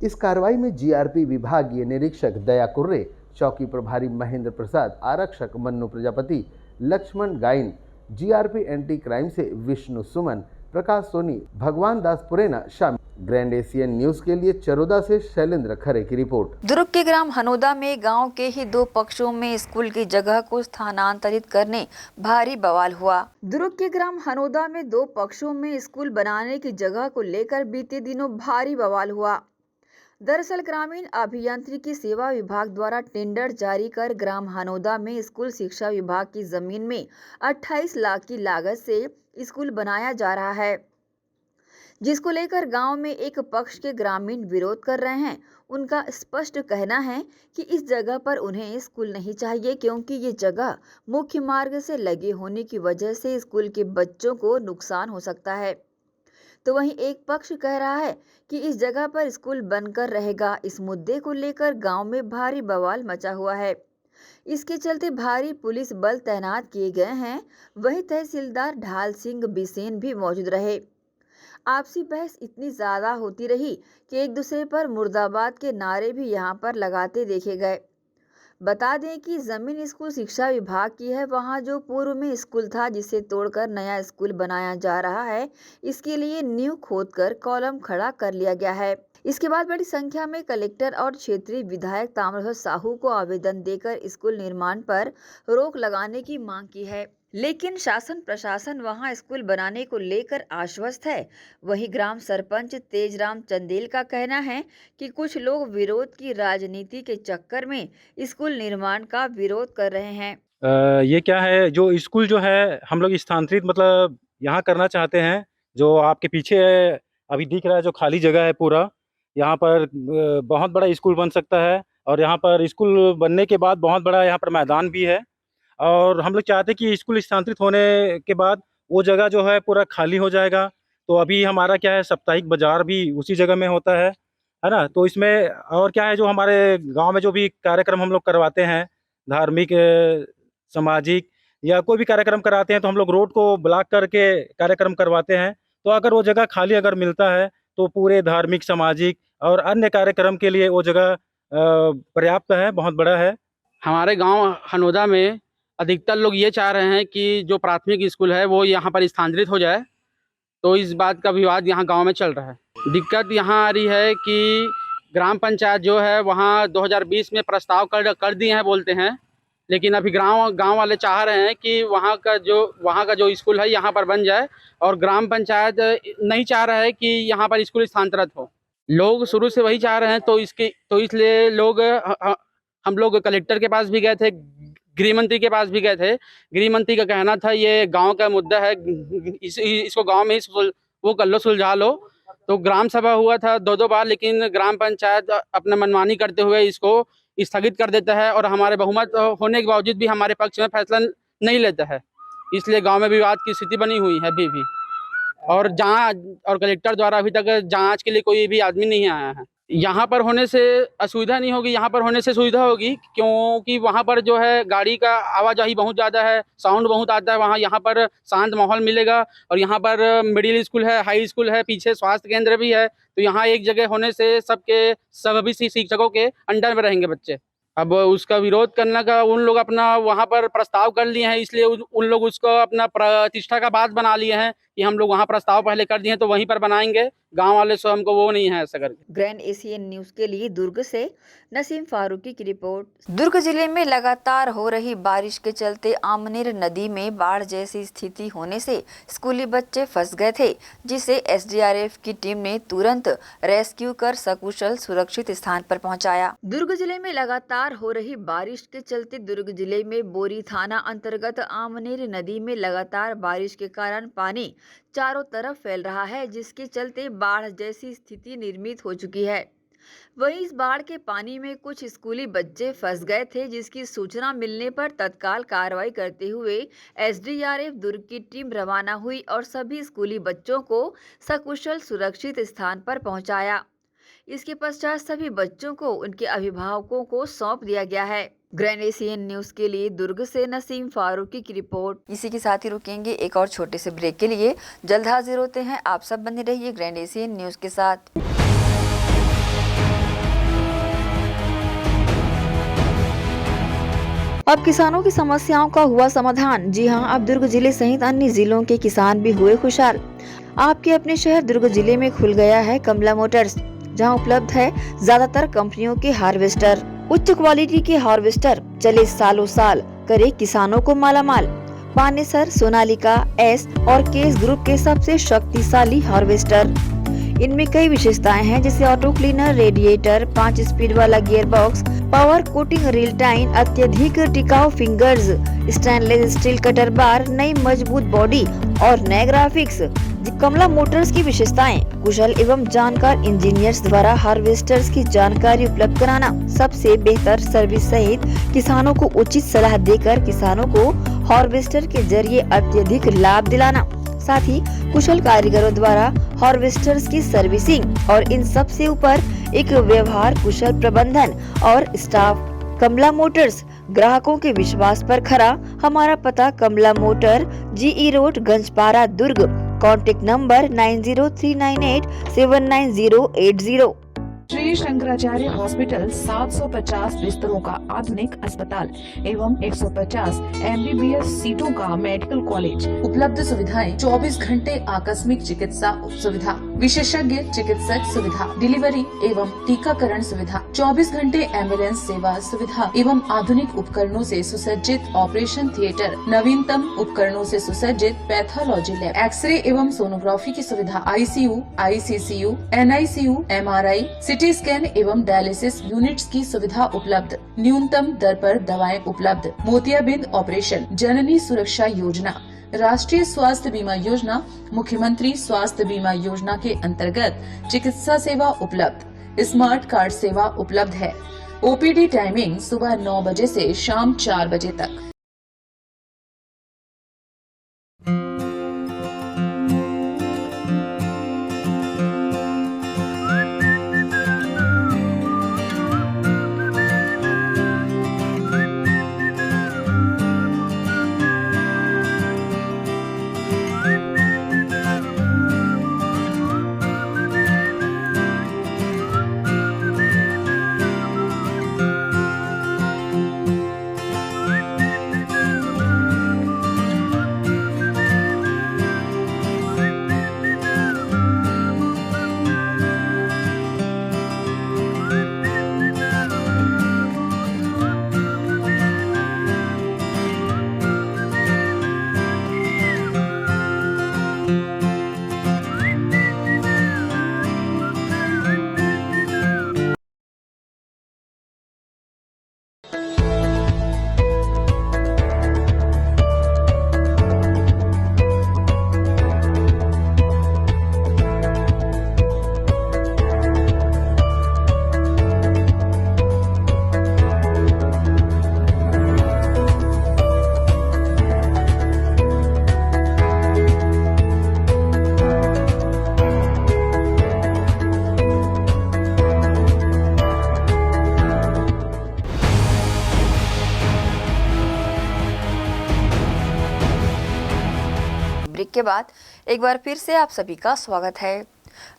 S7: इस कार्रवाई में जीआरपी विभागीय निरीक्षक दया कुर्रे, चौकी प्रभारी महेंद्र प्रसाद, आरक्षक Mannu Prajapati, Laxman Gain, GRP anti crime से विष्णु सुमन, प्रकाश सोनी, भगवान दास पुरेना शामिल। ग्रैंड एशियन न्यूज के लिए चरोदा से शैलेंद्र खरे की रिपोर्ट।
S1: दुर्ग के ग्राम हनोदा में गांव के ही 2 पक्षों में स्कूल की जगह को स्थानांतरित करने भारी बवाल हुआ। दुर्ग के ग्राम हनोदा में 2 पक्षों में स्कूल बनाने की जगह को लेकर बीते दिनों भारी बवाल हुआ। दरअसल ग्रामीण अभियांत्रिकी सेवा विभाग द्वारा टेंडर जारी कर ग्राम हनोदा में स्कूल शिक्षा विभाग की जमीन में 28 लाख की लागत से स्कूल बनाया जा रहा है, जिसको लेकर गांव में एक पक्ष के ग्रामीण विरोध कर रहे हैं। उनका स्पष्ट कहना है कि इस जगह पर उन्हें स्कूल नहीं चाहिए, क्योंकि ये जगह मुख्य मार्ग से लगे होने की वजह से स्कूल के बच्चों को नुकसान हो सकता है। तो वहीं एक पक्ष कह रहा है कि इस जगह पर स्कूल बनकर रहेगा। इस मुद्दे को लेकर गांव में भारी बवाल मचा हुआ है। इसके चलते भारी पुलिस बल तैनात किए गए हैं। वहीं तहसीलदार ढाल सिंह बिसेन भी मौजूद रहे। आपसी बहस इतनी ज्यादा होती रही कि एक दूसरे पर मुर्दाबाद के नारे भी यहां पर लगाते देखे गए। बता दें कि जमीन स्कूल शिक्षा विभाग की है। वहां जो पूर्व में स्कूल था, जिसे तोड़कर नया स्कूल बनाया जा रहा है, इसके लिए नींव खोदकर कॉलम खड़ा कर लिया गया है। इसके बाद बड़ी संख्या में कलेक्टर और क्षेत्रीय विधायक ताम्रध्वज साहू को आवेदन देकर स्कूल निर्माण पर रोक लगाने की मांग की है, लेकिन शासन प्रशासन वहां स्कूल बनाने को लेकर आश्वस्त है। वहीं ग्राम सरपंच तेजराम चंदेल का कहना है कि कुछ लोग विरोध की राजनीति के चक्कर में स्कूल निर्माण का विरोध कर रहे हैं।
S11: ये क्या है, जो स्कूल जो है हम लोग स्थानांतरित मतलब यहाँ करना चाहते हैं। जो आपके पीछे अभी दिख रहा है, जो खाली जगह है पूरा, यहाँ पर बहुत बड़ा स्कूल बन सकता है। और यहाँ पर स्कूल बनने के बाद बहुत बड़ा यहाँ पर मैदान भी है। और हम लोग चाहते हैं कि स्कूल स्थानांतरित होने के बाद वो जगह जो है पूरा खाली हो जाएगा। तो अभी हमारा क्या है, साप्ताहिक बाजार भी उसी जगह में होता है ना। तो इसमें और क्या है, जो हमारे गांव में जो भी कार्यक्रम हम लोग करवाते हैं, धार्मिक, सामाजिक या कोई भी कार्यक्रम कराते हैं, तो हम लोग रोड को ब्लॉक करके कार्यक्रम करवाते हैं। तो अगर वो जगह खाली अगर मिलता है तो पूरे धार्मिक, सामाजिक और अन्य कार्यक्रम के लिए वो जगह पर्याप्त है, बहुत बड़ा है।
S12: हमारे गांव हनोदा में अधिकतर लोग ये चाह रहे हैं कि जो प्राथमिक स्कूल है वो यहाँ पर स्थानांतरित हो जाए। तो इस बात का विवाद यहाँ गांव में चल रहा है। दिक्कत यहाँ आ रही है कि ग्राम पंचायत जो है वहाँ 2020 में प्रस्ताव कर दिए हैं बोलते हैं, लेकिन अभी गांव वाले चाह रहे हैं कि वहाँ का जो स्कूल है यहाँ पर बन जाए। और ग्राम पंचायत नहीं चाह रहा है कि यहाँ पर स्कूल स्थानांतरित हो। लोग शुरू से वही चाह रहे हैं। तो इसलिए हम लोग कलेक्टर के पास भी गए थे, गृह मंत्री के पास भी गए थे। गृह मंत्री का कहना था ये गांव का मुद्दा है, इसको गांव में ही वो कर लो, सुलझा लो। तो ग्राम सभा हुआ था 2 बार, लेकिन ग्राम पंचायत अपना मनमानी करते हुए इसको स्थगित कर देता है और हमारे बहुमत होने के बावजूद भी हमारे पक्ष में फैसला नहीं लेता है। इसलिए गांव में विवाद की स्थिति बनी हुई है अभी भी। और कलेक्टर द्वारा अभी तक जांच के लिए कोई भी आदमी नहीं आया है। यहाँ पर होने से असुविधा नहीं होगी, यहाँ पर होने से सुविधा होगी, क्योंकि वहाँ पर जो है गाड़ी का आवाजाही बहुत ज़्यादा है, साउंड बहुत आता है वहाँ। यहाँ पर शांत माहौल मिलेगा। और यहाँ पर मिडिल स्कूल है, हाई स्कूल है, पीछे स्वास्थ्य केंद्र भी है। तो यहाँ एक जगह होने से सभी शिक्षकों के अंडर में रहेंगे बच्चे। अब उसका विरोध करने का उन लोग अपना वहाँ पर प्रस्ताव कर लिए हैं, इसलिए उन लोग उसको अपना प्रतिष्ठा का बात बना लिए हैं कि हम लोग वहाँ प्रस्ताव पहले कर दिए हैं तो वहीं पर बनाएंगे। गांव वाले से हमको वो नहीं है ऐसा करके।
S1: ग्रैंड एशियन न्यूज के लिए दुर्ग से नसीम फारूकी की रिपोर्ट। दुर्ग जिले में लगातार हो रही बारिश के चलते आमनेर नदी में बाढ़ जैसी स्थिति होने से स्कूली बच्चे फंस गए थे, जिसे एसडीआरएफ की टीम ने तुरंत रेस्क्यू कर सकुशल सुरक्षित स्थान पर पहुंचाया। दुर्ग जिले में लगातार हो रही बारिश के चलते दुर्ग जिले में बोरी थाना अंतर्गत आमनेर नदी में लगातार बारिश के कारण पानी चारों तरफ फैल रहा है, जिसके चलते बाढ़ जैसी स्थिति निर्मित हो चुकी है। वहीं इस बाढ़ के पानी में कुछ स्कूली बच्चे फंस गए थे, जिसकी सूचना मिलने पर तत्काल कार्रवाई करते हुए एसडीआरएफ दुर्ग की टीम रवाना हुई और सभी स्कूली बच्चों को सकुशल सुरक्षित स्थान पर पहुंचाया। इसके पश्चात सभी बच्चों को उनके अभिभावकों को सौंप दिया गया है। ग्रैंड एशियन न्यूज के लिए दुर्ग से नसीम फारूकी की रिपोर्ट। इसी के साथ ही रुकेंगे एक और छोटे से ब्रेक के लिए। जल्द हाजिर होते हैं, आप सब बने रहिए ग्रैंड एशियन न्यूज के साथ। अब किसानों की समस्याओं का हुआ समाधान। जी हां, अब दुर्ग जिले सहित अन्य जिलों के किसान भी हुए खुशहाल। आपके अपने शहर दुर्ग जिले में खुल गया है कमला मोटर्स, जहां उपलब्ध है ज्यादातर कंपनियों के हार्वेस्टर। उच्च क्वालिटी के हार्वेस्टर चले सालों साल, करे किसानों को मालामाल। पानेसर, सोनालिका, एस और केस ग्रुप के सबसे शक्तिशाली हार्वेस्टर। इनमें कई विशेषताएं हैं, जैसे ऑटो क्लीनर, रेडिएटर, 5 स्पीड वाला gear box, power coating reel time, अत्यधिक टिकाऊ फिंगर्स, स्टेनलेस स्टील कटर बार, नई मजबूत बॉडी और नए ग्राफिक्स। कमला मोटर्स की विशेषताएं: कुशल एवं जानकार इंजीनियर्स द्वारा हार्वेस्टर्स की जानकारी उपलब्ध कराना, सबसे बेहतर सर्विस सहित किसानों को उचित सलाह देकर किसानों को हार्वेस्टर के जरिए अत्यधिक लाभ दिलाना, साथ ही कुशल कारीगरों द्वारा हार्वेस्टर्स की सर्विसिंग और इन सब से ऊपर एक व्यवहार कुशल प्रबंधन और स्टाफ। कमला मोटर्स, ग्राहकों के विश्वास पर खरा। हमारा पता Kamla motor, GE road, Ganjpara, Durg. Contact number 9039879080।
S13: Shri Shankaracharya hospital 750 बिस्तरों का आधुनिक अस्पताल एवं 150 MBBS सीटों का मेडिकल कॉलेज। उपलब्ध सुविधाएं: 24 घंटे आकस्मिक चिकित्सा सुविधा, विशेषज्ञ चिकित्सक सुविधा, डिलीवरी एवं टीकाकरण सुविधा, 24 घंटे एम्बुलेंस सेवा सुविधा एवं आधुनिक उपकरणों से सुसज्जित ऑपरेशन थिएटर, नवीनतम उपकरणों से सुसज्जित पैथोलॉजी लैब, एक्सरे एवं सोनोग्राफी की सुविधा, ICU, ICCU, NICU, MRI, CT scan एवं डायलिसिस यूनिट्स की सुविधा उपलब्ध, न्यूनतम दर पर दवाएं उपलब्ध, मोतियाबिंद ऑपरेशन, जननी सुरक्षा योजना, राष्ट्रीय स्वास्थ्य बीमा योजना, मुख्यमंत्री स्वास्थ्य बीमा योजना के अंतर्गत चिकित्सा सेवा उपलब्ध, स्मार्ट कार्ड सेवा उपलब्ध है। OPD टाइमिंग सुबह 9 बजे से शाम 4 बजे तक।
S1: ब्रेक के बाद एक बार फिर से आप सभी का स्वागत है।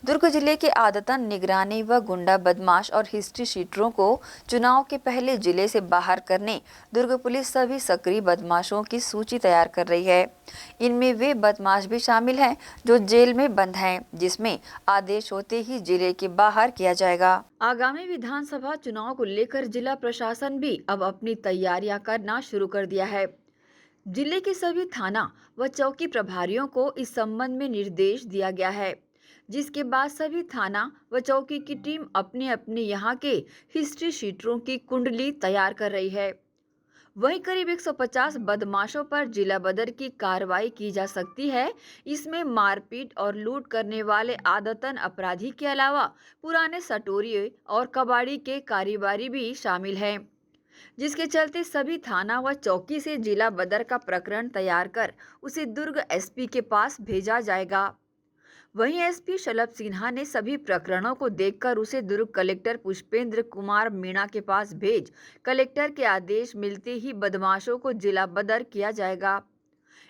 S1: दुर्ग जिले के आदतन निगरानी व गुंडा बदमाश और हिस्ट्री शीटरों को चुनाव के पहले जिले से बाहर करने दुर्ग पुलिस सभी सक्रिय बदमाशों की सूची तैयार कर रही है। इनमें वे बदमाश भी शामिल हैं जो जेल में बंद हैं, जिसमें आदेश होते ही जिले के बाहर किया जाएगा। आगामी विधानसभा चुनाव को लेकर जिला प्रशासन भी अब अपनी तैयारियां करना शुरू कर दिया है। जिले के सभी थाना व चौकी प्रभारियों को इस संबंध में निर्देश दिया गया है, जिसके बाद सभी थाना व चौकी की टीम अपने अपने यहाँ के हिस्ट्री शीटरों की कुंडली तैयार कर रही है। वहीं करीब 150 बदमाशों पर जिला बदर की कार्रवाई की जा सकती है। इसमें मारपीट और लूट करने वाले आदतन अपराधी के अलावा पुराने सटोरिये और कबाड़ी के कारोबारी भी शामिल हैं, जिसके चलते सभी थाना व चौकी से जिला बदर का प्रकरण तैयार कर उसे दुर्ग SP के पास भेजा जाएगा। वहीं SP शलभ सिन्हा ने सभी प्रकरणों को देखकर उसे दुर्ग कलेक्टर पुष्पेंद्र कुमार मीणा के पास भेज कलेक्टर के आदेश मिलते ही बदमाशों को जिला बदर किया जाएगा।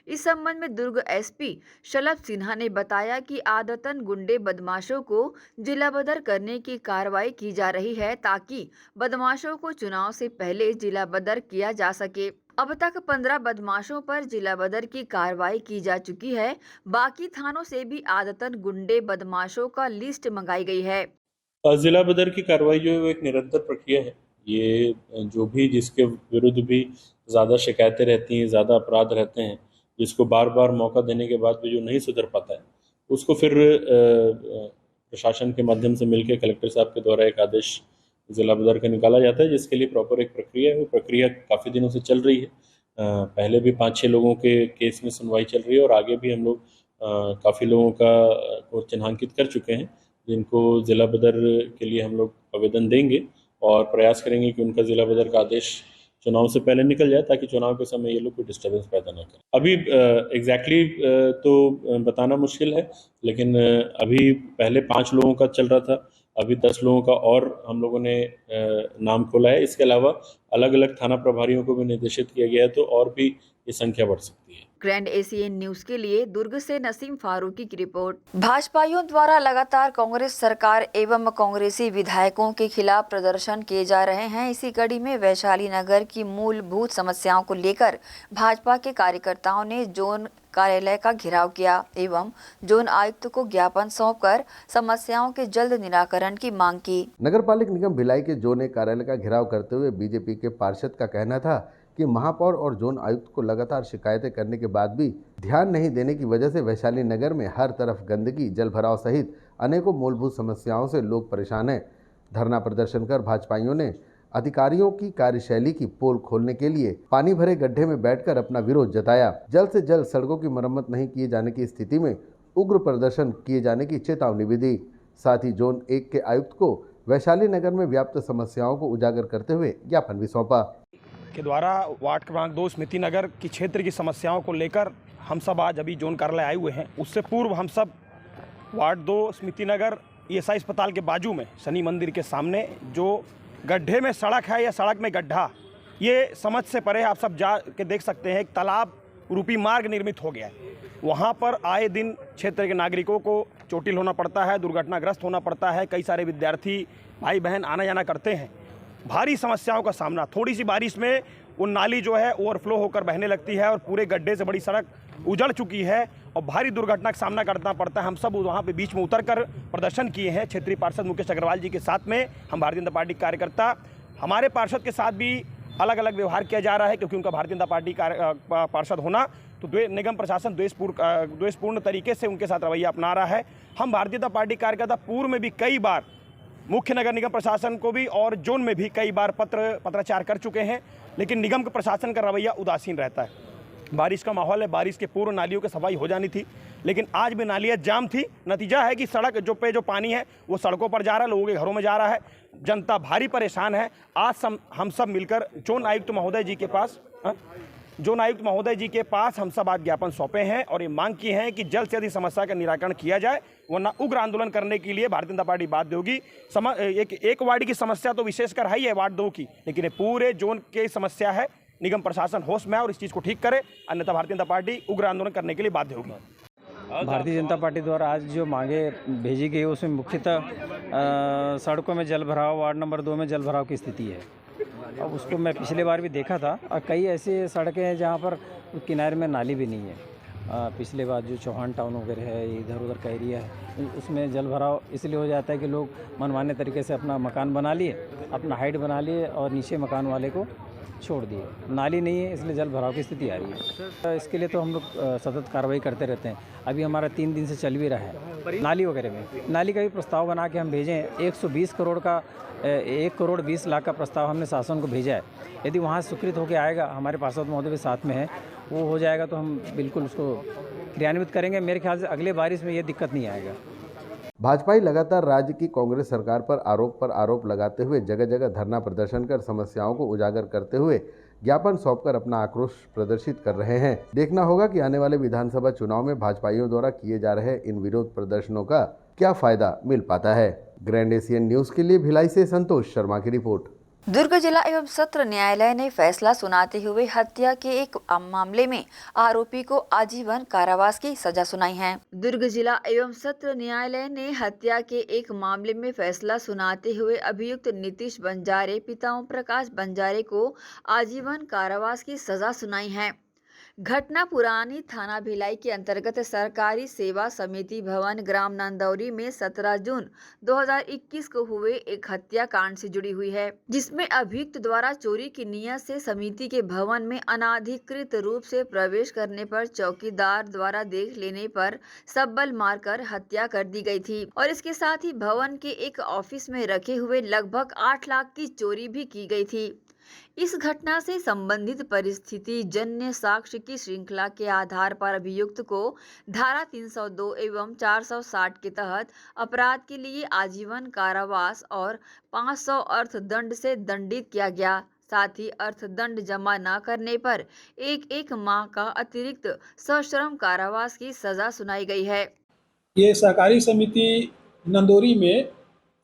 S1: इस संबंध में दुर्ग SP शलभ सिन्हा ने बताया कि आदतन गुंडे बदमाशों को जिला बदर करने की कार्रवाई की जा रही है ताकि बदमाशों को चुनाव से पहले जिला बदर किया जा सके। अब तक 15 बदमाशों पर जिला बदर की कार्रवाई की जा चुकी है। बाकी थानों से भी आदतन गुंडे बदमाशों का लिस्ट मंगाई गई है।
S14: जिला बदर की कार्रवाई जो है वो एक निरंतर प्रक्रिया है। ये जो भी जिसके विरुद्ध भी ज़्यादा शिकायतें रहती हैं, ज़्यादा अपराध रहते हैं, जिसको बार बार मौका देने के बाद भी जो नहीं सुधर पाता है, उसको फिर प्रशासन के माध्यम से मिलकर कलेक्टर साहब के द्वारा एक आदेश जिला बदर का निकाला जाता है, जिसके लिए प्रॉपर एक प्रक्रिया है। वो प्रक्रिया काफ़ी दिनों से चल रही है। पहले भी 5-6 लोगों के केस में सुनवाई चल रही है और आगे भी हम लोग काफ़ी लोगों को चिन्हांकित कर चुके हैं, जिनको जिला बदर के लिए हम लोग आवेदन देंगे और प्रयास करेंगे कि उनका जिला बदर का आदेश चुनाव से पहले निकल जाए, ताकि चुनाव के समय ये लोग कोई डिस्टर्बेंस पैदा ना करें। अभी एग्जैक्टली तो बताना मुश्किल है, लेकिन अभी पहले 5 लोगों का चल रहा था, अभी 10 लोगों का और हम लोगों ने नाम खोला है। इसके अलावा अलग अलग थाना प्रभारियों को भी निर्देशित किया गया है, तो और भी ये संख्या बढ़ सकती है।
S1: ग्रैंड ACN न्यूज के लिए दुर्ग से नसीम फारूकी की रिपोर्ट। भाजपाइयों द्वारा लगातार कांग्रेस सरकार एवं कांग्रेसी विधायकों के खिलाफ प्रदर्शन किए जा रहे हैं। इसी कड़ी में वैशाली नगर की मूलभूत समस्याओं को लेकर भाजपा के कार्यकर्ताओं ने जोन कार्यालय का घेराव किया एवं जोन आयुक्त को ज्ञापन सौंपकर समस्याओं के जल्द निराकरण की मांग की।
S7: नगर पालिक निगम भिलाई के जोन एक कार्यालय का घेराव करते हुए बीजेपी के पार्षद का कहना था कि महापौर और जोन आयुक्त को लगातार शिकायतें करने के बाद भी ध्यान नहीं देने की वजह से वैशाली नगर में हर तरफ गंदगी, जल भराव सहित अनेकों मूलभूत समस्याओं से लोग परेशान हैं। धरना प्रदर्शन कर भाजपाइयों ने अधिकारियों की कार्यशैली की पोल खोलने के लिए पानी भरे गड्ढे में बैठकर अपना विरोध जताया। जल्द से जल्द सड़कों की मरम्मत नहीं किए जाने की स्थिति में उग्र प्रदर्शन किए जाने की चेतावनी भी दी। साथ ही जोन 1 के आयुक्त को वैशाली नगर में व्याप्त समस्याओं को उजागर करते हुए ज्ञापन भी सौंपा।
S15: के द्वारा वार्ड क्रमांक 2 स्मृति नगर की क्षेत्र की समस्याओं को लेकर हम सब आज अभी जोन कार्यालय आए हुए हैं। उससे पूर्व हम सब वार्ड 2 स्मृति नगर ESI अस्पताल के बाजू में शनि मंदिर के सामने जो गड्ढे में सड़क है या सड़क में गड्ढा, ये समझ से परे आप सब जा के देख सकते हैं। एक तालाब रूपी मार्ग निर्मित हो गया है। वहाँ पर आए दिन क्षेत्र के नागरिकों को चोटिल होना पड़ता है, दुर्घटनाग्रस्त होना पड़ता है। कई सारे विद्यार्थी भाई बहन आना जाना करते हैं। भारी समस्याओं का सामना, थोड़ी सी बारिश में वो नाली जो है ओवरफ्लो होकर बहने लगती है और पूरे गड्ढे से बड़ी सड़क उजड़ चुकी है और भारी दुर्घटना का सामना करना पड़ता है। हम सब वहाँ पे बीच में उतरकर प्रदर्शन किए हैं। क्षेत्रीय पार्षद मुकेश अग्रवाल जी के साथ में हम भारतीय जनता पार्टी कार्यकर्ता, हमारे पार्षद के साथ भी अलग अलग व्यवहार किया जा रहा है क्योंकि उनका भारतीय जनता पार्टी पार्षद होना, तो निगम प्रशासन द्वेषपूर्ण तरीके से उनके साथ रवैया अपना रहा है। हम भारतीय जनता पार्टी कार्यकर्ता पूर्व में भी कई बार मुख्य नगर निगम प्रशासन को भी और जोन में भी कई बार पत्राचार कर चुके हैं, लेकिन निगम के प्रशासन का रवैया उदासीन रहता है। बारिश का माहौल है, बारिश के पूर्व नालियों की सफाई हो जानी थी, लेकिन आज भी नालियाँ जाम थी। नतीजा है कि सड़क जो पानी है वो सड़कों पर जा रहा है, लोगों के घरों में जा रहा है, जनता भारी परेशान है। आज हम सब मिलकर जोन आयुक्त महोदय जी के पास हम सब आज ज्ञापन सौंपे हैं और ये मांग की है कि जल्द से जल्द समस्या का निराकरण किया जाए, वरना उग्र आंदोलन करने के लिए भारतीय जनता पार्टी बाध्य होगी। एक वार्ड की समस्या तो विशेषकर है ही है, वार्ड 2 की, लेकिन ये पूरे जोन की समस्या है। निगम प्रशासन होश में आए और इस चीज़ को ठीक करे, अन्यथा भारतीय जनता पार्टी उग्र आंदोलन करने के लिए बाध्य होगी।
S16: भारतीय जनता पार्टी द्वारा आज जो मांगे भेजी गई उसमें मुख्यतः सड़कों में जल भराव, वार्ड नंबर 2 में जल भराव की स्थिति है। अब उसको मैं पिछले बार भी देखा था और कई ऐसी सड़कें हैं जहाँ पर किनारे में नाली भी नहीं है। पिछले बार जो चौहान टाउन वगैरह है, इधर उधर का एरिया है, उसमें जल भराव इसलिए हो जाता है कि लोग मनमाने तरीके से अपना मकान बना लिए, अपना हाइट बना लिए और नीचे मकान वाले को छोड़ दिए। नाली नहीं है इसलिए जल भराव की स्थिति आ रही है। इसके लिए तो हम लोग सतत कार्रवाई करते रहते हैं। अभी हमारा 3 दिन से चल भी रहा है। नाली वगैरह में नाली का भी प्रस्ताव बना के हम भेजें। 120 करोड़ का 1,20,00,000 का प्रस्ताव हमने शासन को भेजा है। यदि वहाँ स्वीकृत होकर आएगा, हमारे पार्षद महोदय के साथ में है, वो हो जाएगा तो हम बिल्कुल उसको क्रियान्वित करेंगे। मेरे ख्याल से अगले बारिश में ये दिक्कत नहीं आएगा।
S7: भाजपाई लगातार राज्य की कांग्रेस सरकार पर आरोप लगाते हुए जगह जगह धरना प्रदर्शन कर समस्याओं को उजागर करते हुए ज्ञापन सौंपकर अपना आक्रोश प्रदर्शित कर रहे हैं। देखना होगा कि आने वाले विधानसभा चुनाव में भाजपाइयों द्वारा किए जा रहे इन विरोध प्रदर्शनों का क्या फायदा मिल पाता है। ग्रैंड एशियन न्यूज के लिए भिलाई से संतोष शर्मा की रिपोर्ट।
S1: दुर्ग जिला एवं सत्र न्यायालय ने फैसला सुनाते हुए हत्या के एक मामले में आरोपी को आजीवन कारावास की सजा सुनाई है। दुर्ग जिला एवं सत्र न्यायालय ने हत्या के एक मामले में फैसला सुनाते हुए अभियुक्त नीतीश बंजारे पिता ओम प्रकाश बंजारे को आजीवन कारावास की सजा सुनाई है। घटना पुरानी थाना भिलाई के अंतर्गत सरकारी सेवा समिति भवन ग्राम नंदौरी में 17 जून 2021 को हुए एक हत्याकांड से जुड़ी हुई है, जिसमें अभियुक्त द्वारा चोरी की नीयत से समिति के भवन में अनाधिकृत रूप से प्रवेश करने पर चौकीदार द्वारा देख लेने पर सब्बल मारकर हत्या कर दी गई थी और इसके साथ ही भवन के एक ऑफिस में रखे हुए लगभग 8 लाख की चोरी भी की गई थी। इस घटना से संबंधित परिस्थिति जन्य साक्ष्य की श्रृंखला के आधार पर अभियुक्त को धारा 302 एवं 460 के तहत अपराध के लिए आजीवन कारावास और 500 अर्थदंड से दंडित किया गया। साथ ही अर्थदंड जमा न करने पर एक माह का अतिरिक्त सश्रम कारावास की सजा सुनाई गई है।
S17: ये सहकारी समिति नंदौरी में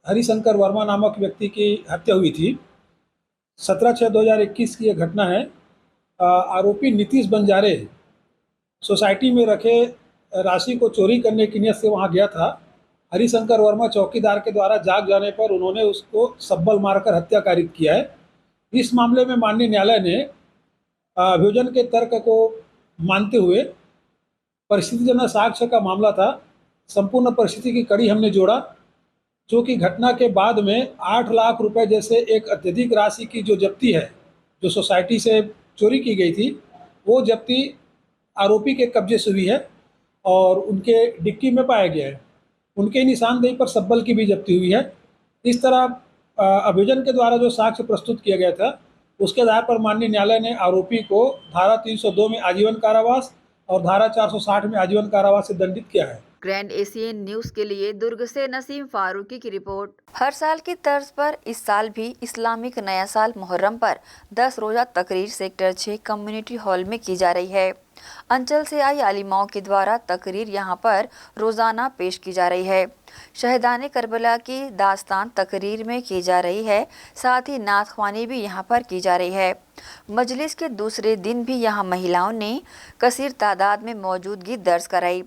S17: हरिशंकर वर्मा नामक व्यक्ति की हत्या हुई थी। 17/6/2021 की यह घटना है। आरोपी नीतीश बंजारे सोसाइटी में रखे राशि को चोरी करने की नियत से वहां गया था। हरिशंकर वर्मा चौकीदार के द्वारा जाग जाने पर उन्होंने उसको सब्बल मारकर हत्या कारित किया है। इस मामले में माननीय न्यायालय ने अभियोजन के तर्क को मानते हुए परिस्थितिजन्य साक्ष्य का मामला था। संपूर्ण परिस्थिति की कड़ी हमने जोड़ा, जो कि घटना के बाद में 8 लाख रुपए जैसे एक अत्यधिक राशि की जो जब्ती है, जो सोसाइटी से चोरी की गई थी, वो जब्ती आरोपी के कब्जे से हुई है और उनके डिक्की में पाया गया है। उनके निशानदेही पर सब्बल की भी जब्ती हुई है। इस तरह अभियोजन के द्वारा जो साक्ष्य प्रस्तुत किया गया था, उसके आधार पर माननीय न्यायालय ने आरोपी को धारा 302 में आजीवन कारावास और धारा 460 में आजीवन कारावास से दंडित किया है।
S1: ग्रैंड एशियन न्यूज के लिए दुर्ग से नसीम फारूकी की रिपोर्ट। हर साल की तर्ज पर इस साल भी इस्लामिक नया साल मुहर्रम पर 10 रोजा तकरीर सेक्टर 6 कम्युनिटी हॉल में की जा रही है। अंचल से आई आलिमाओं के द्वारा तकरीर यहां पर रोजाना पेश की जा रही है। शहीदाने करबला की दास्तान तकरीर में की जा रही है, साथ ही नात ख्वानी भी यहां पर की जा रही है। मजलिस के दूसरे दिन भी यहां महिलाओं ने कसीर तादाद में मौजूदगी दर्ज कराई।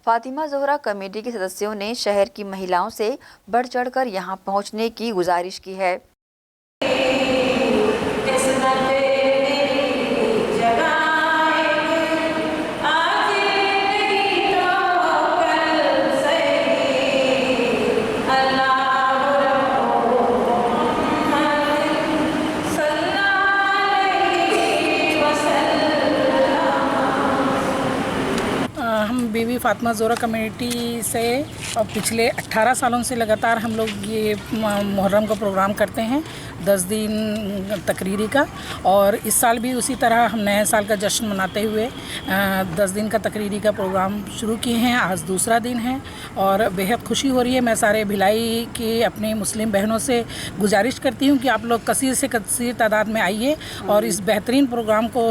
S1: फातिमा ज़ोहरा कमेटी के सदस्यों ने शहर की महिलाओं से बढ़ चढ़कर यहां पहुंचने की गुजारिश की है।
S18: बीवी फातिमा ज़ोहरा कमेटी से और पिछले 18 सालों से लगातार हम लोग ये मुहर्रम का प्रोग्राम करते हैं, 10 दिन तकरीरी का। और इस साल भी उसी तरह हम नए साल का जश्न मनाते हुए 10 दिन का तकरीरी का प्रोग्राम शुरू किए हैं। आज दूसरा दिन है और बेहद खुशी हो रही है। मैं सारे भिलाई की अपनी मुस्लिम बहनों से गुजारिश करती हूँ कि आप लोग कसीर से कसीर तादाद में आइए और इस बेहतरीन प्रोग्राम को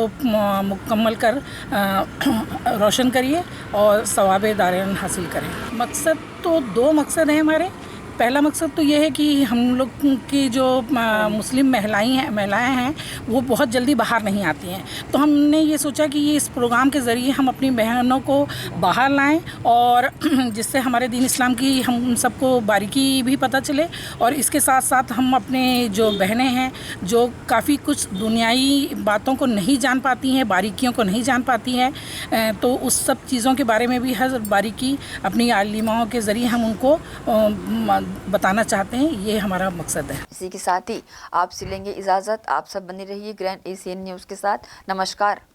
S18: मुकम्मल कर रोशन करिए और सवाब दारैन हासिल करें। मकसद तो 2 मकसद हैं हमारे। पहला मकसद तो ये है कि हम लोग की जो मुस्लिम महिलाएं हैं वो बहुत जल्दी बाहर नहीं आती हैं, तो हमने ये सोचा कि ये इस प्रोग्राम के ज़रिए हम अपनी बहनों को बाहर लाएं और जिससे हमारे दीन इस्लाम की हम सबको बारीकी भी पता चले और इसके साथ साथ हम अपने जो बहनें हैं जो काफ़ी कुछ दुनियाई बातों को नहीं जान पाती हैं, बारीकियों को नहीं जान पाती हैं, तो उस सब चीज़ों के बारे में भी हर बारीकी अपनी आलिमाओं के ज़रिए हम उनको बताना चाहते हैं। ये हमारा मकसद है।
S1: इसी के साथ ही आपसे लेंगे इजाज़त। आप सब बने रहिए ग्रैंड एशियन न्यूज़ के साथ। नमस्कार।